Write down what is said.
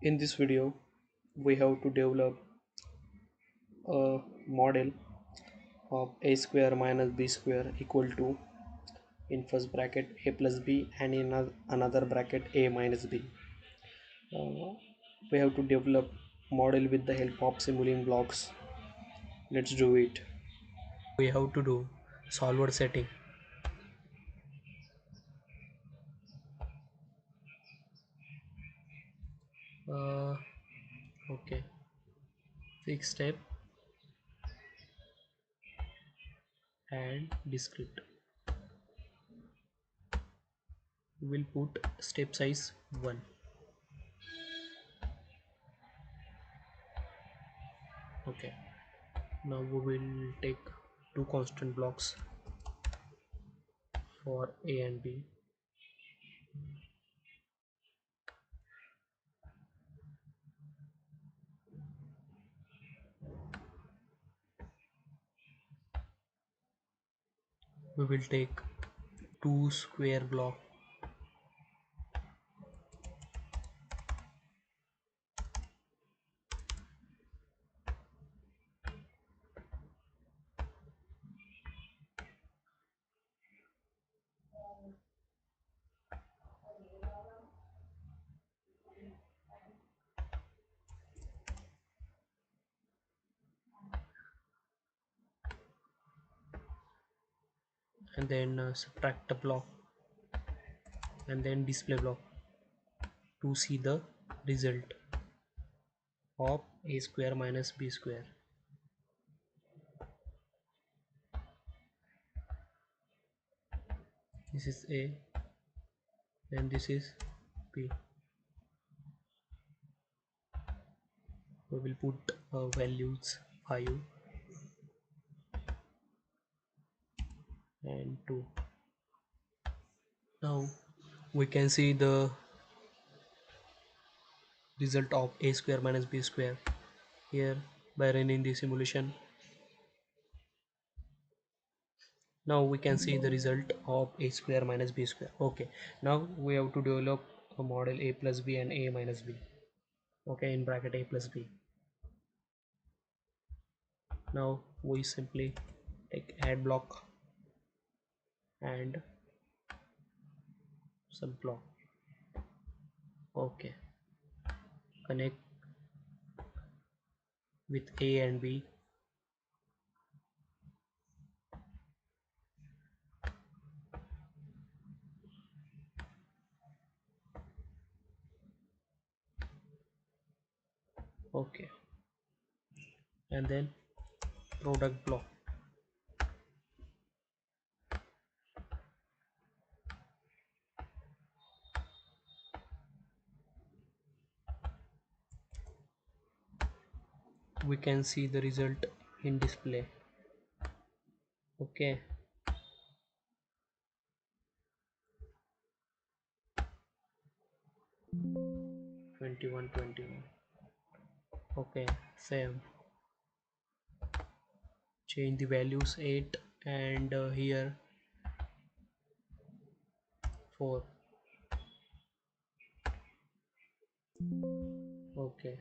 In this video, we have to develop a model of a square minus b square equal to, in first bracket, a plus b, and in another bracket, a minus b. We have to develop model with the help of Simulink blocks. Let's do it. We have to do solver setting. uh, okay, fixed step and discrete. We will put step size 1. Okay, now we will take two constant blocks for a and b. We will take two square block. And then subtract the block and then display block to see the result of a square minus b square. This is a and this is b. We will put values 5 and 2. Now we can see the result of a square minus b square here by running the simulation. Now we can see the result of a square minus b square. Okay, now we have to develop a model a plus b and a minus b. Okay, in bracket a plus b. Now we simply take add block and sub block. Okay, connect with a and b. Okay, and then product block. We can see the result in display. Okay, 21 21. Okay, same. Change the values 8 and here 4. Okay,